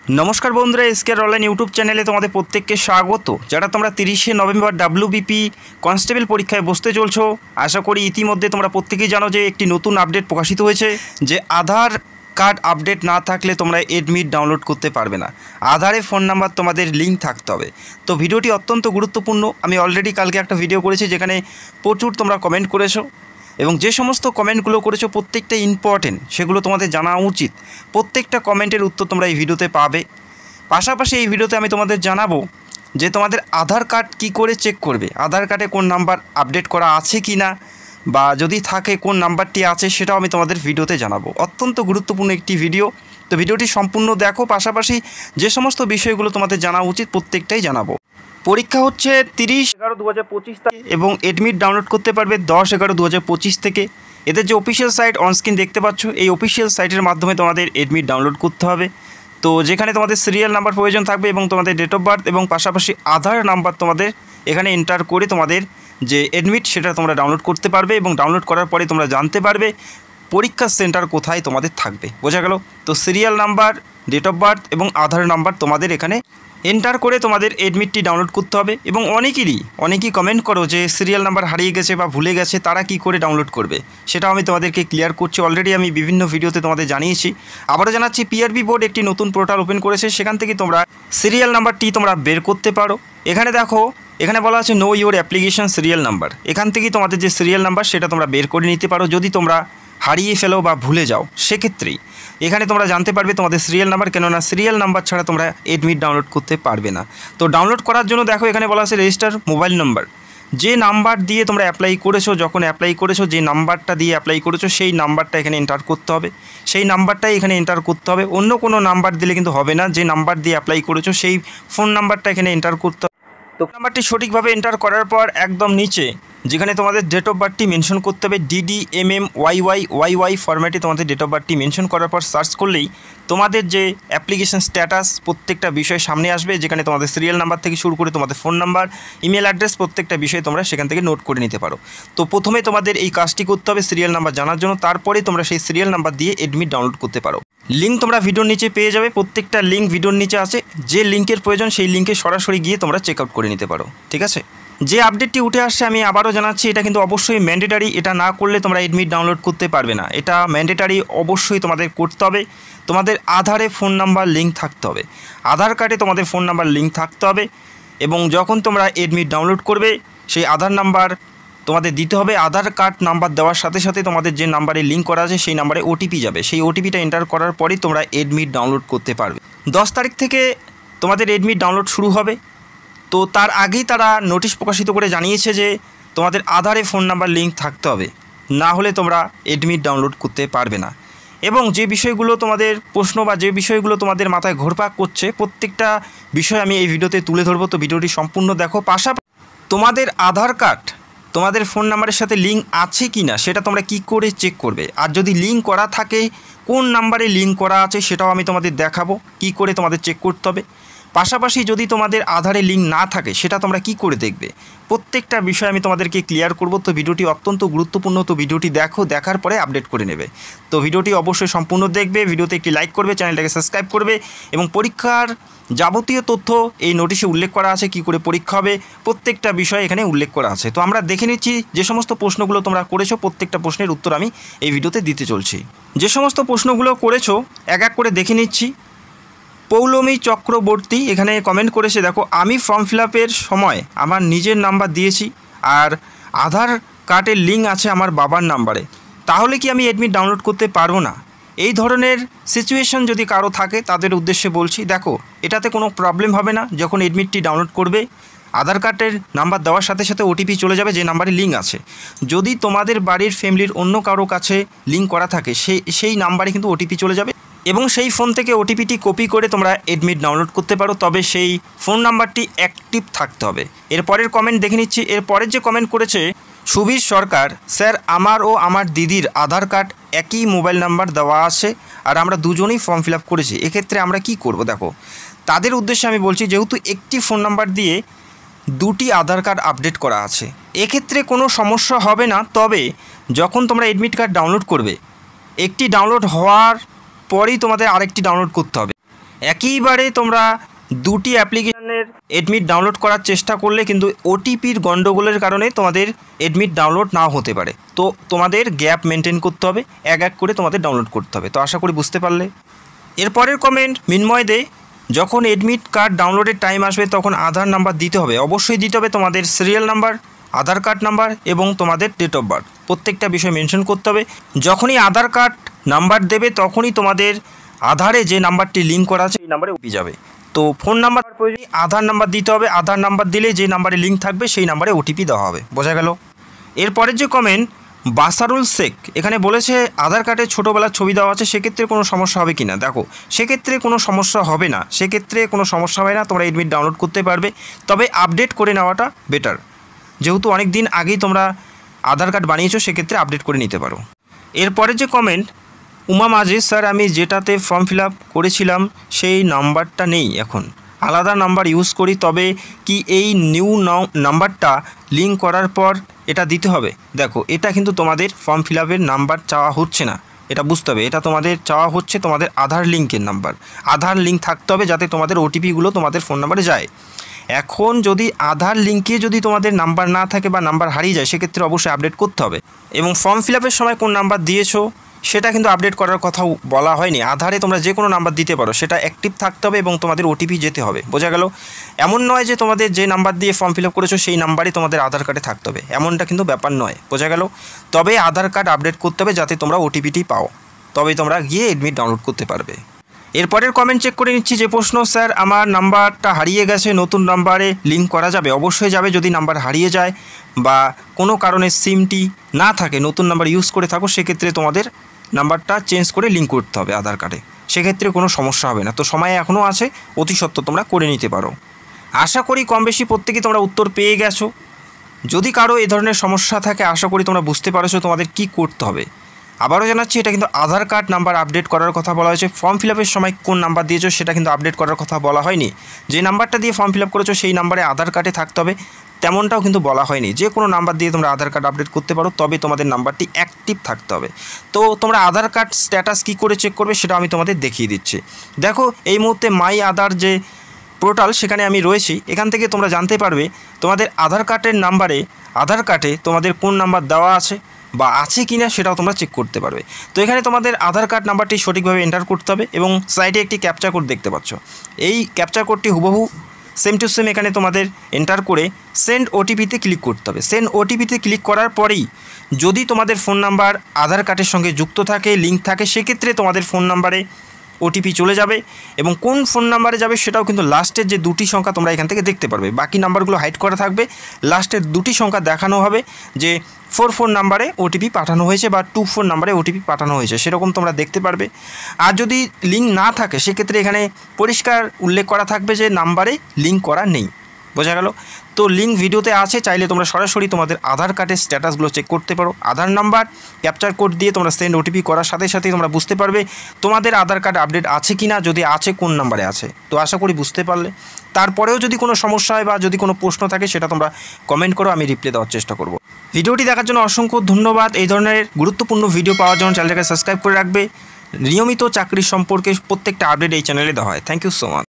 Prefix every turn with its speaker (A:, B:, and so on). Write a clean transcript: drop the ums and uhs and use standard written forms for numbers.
A: नमस्कार बंधुरा SKR online YouTube चैनले तुम्हारे प्रत्येक के स्वागत। जरा तुम्हारा 30 नवेम्बर डब्ल्यूबीपी कन्स्टेबल परीक्षाয় बसते चलছো आशा करी इतिमध्ये तुम्हारा प्रत्येकेই জানো যে একটি নতুন আপডেট প্রকাশিত হয়েছে যে আধার কার্ড আপডেট না থাকলে তোমরা এডমিট ডাউনলোড করতে পারবে না। আধারে ফোন নাম্বার তোমাদের লিঙ্ক থাকতে হবে। তো ভিডিওটি অত্যন্ত গুরুত্বপূর্ণ। আমি অলরেডি কালকে একটা ভিডিও করেছি যেখানে প্রচুর তোমরা কমেন্ট করেছো এবং যে সমস্ত কমেন্টগুলো করেছো প্রত্যেকটা ইম্পর্টেন্ট, সেগুলো তোমাদের জানা উচিত। প্রত্যেকটা কমেন্টের উত্তর তোমরা এই ভিডিওতে পাবে। পাশাপাশি এই ভিডিওতে আমি তোমাদের জানাবো যে তোমাদের আধার কার্ড কী করে চেক করবে, আধার কার্ডে কোন নাম্বার আপডেট করা আছে কি না, বা যদি থাকে কোন নাম্বারটি আছে সেটাও আমি তোমাদের ভিডিওতে জানাবো। অত্যন্ত গুরুত্বপূর্ণ একটি ভিডিও, তো ভিডিওটি সম্পূর্ণ দেখো। পাশাপাশি যে সমস্ত বিষয়গুলো তোমাদের জানা উচিত প্রত্যেকটাই জানাবো। পরীক্ষা হচ্ছে 30/11/2025 তারিখ এবং এডমিট ডাউনলোড করতে পারবে 10/11/2025 থেকে। এদের যে অফিসিয়াল সাইট অনস্ক্রিন দেখতে পাচ্ছ, এই অফিসিয়াল সাইটের মাধ্যমে তোমাদের এডমিট ডাউনলোড করতে হবে। তো যেখানে তোমাদের সিরিয়াল নাম্বার প্রয়োজন থাকবে এবং তোমাদের ডেট অফ বার্থ এবং পাশাপাশি আধার নাম্বার তোমাদের এখানে এন্টার করে তোমাদের যে এডমিট সেটা তোমরা ডাউনলোড করতে পারবে এবং ডাউনলোড করার পরে তোমরা জানতে পারবে পরীক্ষার সেন্টার কোথায় তোমাদের থাকবে। বোঝা গেল? তো serial number, date of birth এবং আধার নাম্বার তোমাদের এখানে এন্টার করে তোমাদের এডমিটটি ডাউনলোড করতে হবে। এবং অনেকেই কমেন্ট করো যে সিরিয়াল নাম্বার হারিয়ে গেছে বা ভুলে গেছে, তারা কি করে ডাউনলোড করবে সেটাও আমি তোমাদেরকে ক্লিয়ার করছি। অলরেডি আমি বিভিন্ন ভিডিওতে তোমাদের জানিয়েছি। আবারও জানাচ্ছি, পিআরবি বোর্ড একটি নতুন পোর্টাল ওপেন করেছে, সেখান থেকে তোমরা সিরিয়াল নাম্বারটি তোমরা বের করতে পারো। এখানে দেখো, এখানে বলা আছে no your application serial number. এখান থেকেই তোমাদের যে সিরিয়াল নাম্বার সেটা তোমরা বের করে নিতে পারো। যদি তোমরা হারিয়ে ফেলো বা ভুলে যাও সেক্ষেত্রেই এখানে তোমরা জানতে পারবে তোমাদের সিরিয়াল নাম্বার, কেননা সিরিয়াল নাম্বার ছাড়া তোমরা এডমিট ডাউনলোড করতে পারবে না। তো ডাউনলোড করার জন্য দেখো এখানে বলা আছে রেজিস্টার মোবাইল নাম্বার। যে নাম্বার দিয়ে তোমরা অ্যাপ্লাই করেছো, যখন অ্যাপ্লাই করেছো যে নাম্বারটা দিয়ে অ্যাপ্লাই করেছো সেই নাম্বারটা এখানে এন্টার করতে হবে। সেই নাম্বারটাই এখানে এন্টার করতে হবে, অন্য কোনো নাম্বার দিলে কিন্তু হবে না। যে নাম্বার দিয়ে অ্যাপ্লাই করেছো সেই ফোন নাম্বারটা এখানে এন্টার করতে হবে। তো নাম্বারটি সঠিকভাবে এন্টার করার পর একদম নিচে যেখানে তোমাদের ডেট অফ বার্থটি মেনশন করতে হবে, DDMMYYYY ফরম্যাটে তোমাদের ডেট অফ বার্থটি মেনশন করার পর সার্চ করলেই তোমাদের যে অ্যাপ্লিকেশন স্ট্যাটাস প্রত্যেকটা বিষয় সামনে আসবে, যেখানে তোমাদের সিরিয়াল নাম্বার থেকে শুরু করে তোমাদের ফোন নাম্বার, ইমেল অ্যাড্রেস প্রত্যেকটা বিষয় তোমরা সেখান থেকে নোট করে নিতে পারো। তো প্রথমে তোমাদের এই কাজটি করতে হবে সিরিয়াল নাম্বার জানার জন্য, তারপরে তোমরা সেই সিরিয়াল নাম্বার দিয়ে এডমিট ডাউনলোড করতে পারো। লিঙ্ক তোমরা ভিডিওর নিচে পেয়ে যাবে, প্রত্যেকটা লিঙ্ক ভিডিওর নিচে আছে। যে লিঙ্কের প্রয়োজন সেই লিঙ্কে সরাসরি গিয়ে তোমরা চেক আউট করে নিতে পারো। ঠিক আছে? যে আপডেটটি উঠে আসছে আমি আবারও জানাচ্ছি, এটা কিন্তু অবশ্যই ম্যান্ডেটারি। এটা না করলে তোমরা এডমিট ডাউনলোড করতে পারবে না। এটা ম্যান্ডেটারি, অবশ্যই তোমাদের করতে হবে। তোমাদের আধারে ফোন নাম্বার লিঙ্ক থাকতে হবে, আধার কার্ডে তোমাদের ফোন নাম্বার লিঙ্ক থাকতে হবে। এবং যখন তোমরা এডমিট ডাউনলোড করবে সেই আধার নাম্বার তোমাদের দিতে হবে। আধার কার্ড নাম্বার দেওয়ার সাথে সাথে তোমাদের যে নাম্বারে লিঙ্ক করা আছে সেই নাম্বারে ওটিপি যাবে। সেই ওটিপিটা এন্টার করার পরেই তোমরা এডমিট ডাউনলোড করতে পারবে। 10 তারিখ থেকে তোমাদের এডমিট ডাউনলোড শুরু হবে। তো তার আগেই তারা নোটিশ প্রকাশিত করে জানিয়েছে যে তোমাদের আধারে ফোন নাম্বার লিঙ্ক থাকতে হবে, না হলে তোমরা এডমিট ডাউনলোড করতে পারবে না। এবং যে বিষয়গুলো তোমাদের প্রশ্ন বা যে বিষয়গুলো তোমাদের মাথায় ঘোরপাক করছে প্রত্যেকটা বিষয় আমি এই ভিডিওতে তুলে ধরবো। তো ভিডিওটি সম্পূর্ণ দেখো। পাশাপাশি তোমাদের আধার কার্ড তোমাদের ফোন নাম্বারের সাথে লিঙ্ক আছে কি না সেটা তোমরা কি করে চেক করবে, আর যদি লিঙ্ক করা থাকে কোন নাম্বারে লিঙ্ক করা আছে সেটাও আমি তোমাদের দেখাবো কি করে তোমাদের চেক করতে হবে। পাশাপাশি যদি তোমাদের আধারে লিঙ্ক না থাকে সেটা তোমরা কি করে দেখবে, প্রত্যেকটা বিষয় আমি তোমাদেরকে ক্লিয়ার করব। তো ভিডিওটি অত্যন্ত গুরুত্বপূর্ণ। তো ভিডিওটি দেখো, দেখার পরে আপডেট করে নেবে। তো ভিডিওটি অবশ্যই সম্পূর্ণ দেখবে, ভিডিওতে একটি লাইক করবে, চ্যানেলটাকে সাবস্ক্রাইব করবে এবং পরীক্ষার যাবতীয় তথ্য এই নোটিশে উল্লেখ করা আছে, কি করে পরীক্ষা হবে প্রত্যেকটা বিষয় এখানে উল্লেখ করা আছে। তো আমরা দেখে নিচ্ছি যে সমস্ত প্রশ্নগুলো তোমরা করেছো প্রত্যেকটা প্রশ্নের উত্তর আমি এই ভিডিওতে দিতে চলছি। যে সমস্ত প্রশ্নগুলো করেছো এক এক করে দেখে নিচ্ছি। পৌলমী চক্রবর্তী এখানে কমেন্ট করেছে, দেখো আমি ফর্ম ফিল আপের সময় আমার নিজের নাম্বার দিয়েছি আর আধার কার্ডের লিঙ্ক আছে আমার বাবার নাম্বারে, তাহলে কি আমি এডমিট ডাউনলোড করতে পারবো না? এই ধরনের সিচুয়েশন যদি কারো থাকে তাদের উদ্দেশ্যে বলছি, দেখো এটাতে কোনো প্রবলেম হবে না। যখন এডমিটটি ডাউনলোড করবে আধার কার্ডের নাম্বার দেওয়ার সাথে সাথে ওটিপি চলে যাবে যে নাম্বারে লিঙ্ক আছে। যদি তোমাদের বাড়ির ফ্যামিলির অন্য কারো কাছে লিঙ্ক করা থাকে সেই নাম্বারে কিন্তু ওটিপি চলে যাবে এবং সেই ফোন থেকে ওটিপিটি কপি করে তোমরা এডমিট ডাউনলোড করতে পারো। তবে সেই ফোন নাম্বারটি অ্যাক্টিভ থাকতে হবে। এরপরের কমেন্ট দেখে নিচ্ছি। এরপরের যে কমেন্ট করেছে সুবীর সরকার, স্যার আমার ও আমার দিদির আধার কার্ড একই মোবাইল নাম্বার দেওয়া আছে আর আমরা দুজনেই ফর্ম ফিল আপ করেছি, এক্ষেত্রে আমরা কি করব? দেখো তাদের উদ্দেশ্যে আমি বলছি, যেহেতু একটি ফোন নাম্বার দিয়ে দুটি আধার কার্ড আপডেট করা আছে এক্ষেত্রে কোনো সমস্যা হবে না। তবে যখন তোমরা এডমিট কার্ড ডাউনলোড করবে একটি ডাউনলোড হওয়ার পরেই তোমাদের আরেকটি ডাউনলোড করতে হবে। একইবারে তোমরা দুটি অ্যাপ্লিকেশনের এডমিট ডাউনলোড করার চেষ্টা করলে কিন্তু ওটিপির গণ্ডগোলের কারণে তোমাদের এডমিট ডাউনলোড নাও হতে পারে। তো তোমাদের গ্যাপ মেনটেন করতে হবে, এক এক করে তোমাদের ডাউনলোড করতে হবে। তো আশা করি বুঝতে পারলে। এরপরের কমেন্ট মিন্ময় দে, যখন এডমিট কার্ড ডাউনলোডের টাইম আসবে তখন আধার নাম্বার দিতে হবে, অবশ্যই দিতে হবে তোমাদের সিরিয়াল নাম্বার, আধার কার্ড নাম্বার এবং তোমাদের ডেট অফ বার্থ, প্রত্যেকটা বিষয় মেনশন করতে হবে। যখনই আধার কার্ড নাম্বার দেবে তখনই তোমাদের আধারে যে নাম্বারটি লিঙ্ক করা আছে সেই নাম্বারে ওটিপি যাবে। তো ফোন নাম্বার প্রয়োজন আধার নাম্বার দিতে হবে, আধার নাম্বার দিলে যে নাম্বারে লিঙ্ক থাকবে সেই নাম্বারে ওটিপি দেওয়া হবে। বোঝা গেল? এরপরের যে কমেন্ট বাসারুল শেখ, এখানে বলেছে আধার কার্ডে ছোটোবেলার ছবি দেওয়া আছে, সেক্ষেত্রে কোনো সমস্যা হবে কি না। দেখো, সেক্ষেত্রে কোনো সমস্যা হবে না, সেক্ষেত্রে কোনো সমস্যা হবে না, তোমরা এডমিট ডাউনলোড করতে পারবে। তবে আপডেট করে নেওয়াটা বেটার, যেহেতু অনেক দিন আগেই তোমরা আধার কার্ড বানিয়েছো, সেক্ষেত্রে আপডেট করে নিতে পারো। এরপরে যে কমেন্ট উমা মাজিদ, স্যার আমি যেটাতে ফর্ম ফিল আপ করেছিলাম সেই নাম্বারটা নেই, এখন আলাদা নাম্বার ইউজ করি, তবে কি এই নিউ নাম্বারটা লিঙ্ক করার পর এটা দিতে হবে? দেখো, এটা কিন্তু তোমাদের ফর্ম ফিল আপের নাম্বার চাওয়া হচ্ছে না, এটা বুঝতে হবে। এটা তোমাদের চাওয়া হচ্ছে তোমাদের আধার লিঙ্কের নাম্বার। আধার লিঙ্ক থাকতে হবে যাতে তোমাদের ওটিপিগুলো তোমাদের ফোন নাম্বারে যায়। এখন যদি আধার লিঙ্কে যদি তোমাদের নাম্বার না থাকে বা নাম্বার হারিয়ে যায়, সেক্ষেত্রে অবশ্যই আপডেট করতে হবে। এবং ফর্ম ফিল আপের সময় কোন নাম্বার দিয়েছো সেটা কিন্তু আপডেট করার কথাও বলা হয়নি। আধারে তোমরা যে কোনো নাম্বার দিতে পারো, সেটা অ্যাক্টিভ থাকতে হবে এবং তোমাদের ওটিপি যেতে হবে। বোঝা গেল? এমন নয় যে তোমাদের যে নাম্বার দিয়ে ফর্ম ফিল আপ করেছো সেই নাম্বারই তোমাদের আধার কার্ডে থাকতে হবে, এমনটা কিন্তু ব্যাপার নয়। বোঝা গেল? তবে আধার কার্ড আপডেট করতে হবে যাতে তোমরা ওটিপিটি পাও, তবেই তোমরা গিয়ে এডমিট ডাউনলোড করতে পারবে। এরপরের কমেন্ট চেক করে নিচ্ছি যে প্রশ্ন, স্যার আমার নাম্বারটা হারিয়ে গেছে, নতুন নাম্বারে লিঙ্ক করা যাবে? অবশ্যই যাবে। যদি নাম্বার হারিয়ে যায় বা কোনো কারণে সিমটি না থাকে, নতুন নাম্বার ইউজ করে থাকো, সেক্ষেত্রে তোমাদের নাম্বারটা চেঞ্জ করে লিঙ্ক করতে হবে আধার কার্ডে, সেক্ষেত্রে কোনো সমস্যা হবে না। তো সময় এখনও আছে, অতি সত্বর তোমরা করে নিতে পারো। আশা করি কম বেশি প্রত্যেকেই তোমরা উত্তর পেয়ে গেছো। যদি কারো এই ধরনের সমস্যা থাকে, আশা করি তোমরা বুঝতে পারছো তোমাদের কি করতে হবে। আবারও জানাচ্ছি, এটা কিন্তু আধার কার্ড নাম্বার আপডেট করার কথা বলা হয়েছে। ফর্ম ফিল আপের সময় কোন নাম্বার দিয়েছো সেটা কিন্তু আপডেট করার কথা বলা হয়নি। যে নাম্বারটা দিয়ে ফর্ম ফিল আপ করেছো সেই নাম্বারে আধার কার্ডে থাকতে হবে, তেমনটাও কিন্তু বলা হয়নি। যে কোনো নাম্বার দিয়ে তোমরা আধার কার্ড আপডেট করতে পারো, তবে তোমাদের নাম্বারটি অ্যাক্টিভ থাকতে হবে। তো তোমরা আধার কার্ড স্ট্যাটাস কী করে চেক করবে সেটা আমি তোমাদের দেখিয়ে দিচ্ছি। দেখো, এই মুহূর্তে মাই আধার যে পোর্টাল, সেখানে আমি রয়েছি। এখান থেকে তোমরা জানতে পারবে তোমাদের আধার কার্ডের নাম্বারে, আধার কার্ডে তোমাদের কোন নাম্বার দেওয়া আছে বা আছে কি না সেটাও তোমরা চেক করতে পারবে। তো এখানে তোমাদের আধার কার্ড নাম্বারটি সঠিকভাবে এন্টার করতে হবে এবং সাইডে একটি ক্যাপচা কোড দেখতে পাচ্ছ। এই ক্যাপচা কোডটি হুবহু সেম টু সেম এখানে তোমাদের এন্টার করে সেন্ড ওটিপিতে ক্লিক করতে হবে। সেন্ড ওটিপিতে ক্লিক করার পরেই যদি তোমাদের ফোন নাম্বার আধার কার্ডের সঙ্গে যুক্ত থাকে, লিঙ্ক থাকে, সেক্ষেত্রে তোমাদের ফোন নাম্বারে ওটিপি চলে যাবে এবং কোন ফোন নাম্বারে যাবে সেটাও কিন্তু লাস্টের যে দুটি সংখ্যা তোমরা এখান থেকে দেখতে পারবে। বাকি নাম্বারগুলো হাইড করা থাকবে, লাস্টের দুটি সংখ্যা দেখানো হবে যে 44 নাম্বারে ওটিপি পাঠানো হয়েছে বা 24 নাম্বারে ওটিপি পাঠানো হয়েছে, সেরকম তোমরা দেখতে পারবে। আর যদি লিঙ্ক না থাকে, সেক্ষেত্রে এখানে পরিষ্কার উল্লেখ করা থাকবে যে নাম্বারে লিঙ্ক করা নেই। বোঝা গেল? তো লিঙ্ক ভিডিওতে আছে, চাইলে তোমরা সরাসরি তোমাদের আধার কার্ডের স্ট্যাটাসগুলো চেক করতে পারো। আধার নাম্বার ক্যাপচার কোড দিয়ে তোমরা সেন্ড ওটিপি করার সাথে সাথেই তোমরা বুঝতে পারবে তোমাদের আধার কার্ড আপডেট আছে কি না, যদি আছে কোন নাম্বারে আছে। তো আশা করি বুঝতে পারলে। তারপরেও যদি কোনো সমস্যা হয় বা যদি কোনো প্রশ্ন থাকে, সেটা তোমরা কমেন্ট করো, আমি রিপ্লাই দেওয়ার চেষ্টা করব। ভিডিওটি দেখার জন্য অসংখ্য ধন্যবাদ। এই ধরনের গুরুত্বপূর্ণ ভিডিও পাওয়ার জন্য চ্যানেলটাকে সাবস্ক্রাইব করে রাখবে। নিয়মিত চাকরির সম্পর্কে প্রত্যেকটা আপডেট এই চ্যানেলে দেওয়া হয়। Thank you so much.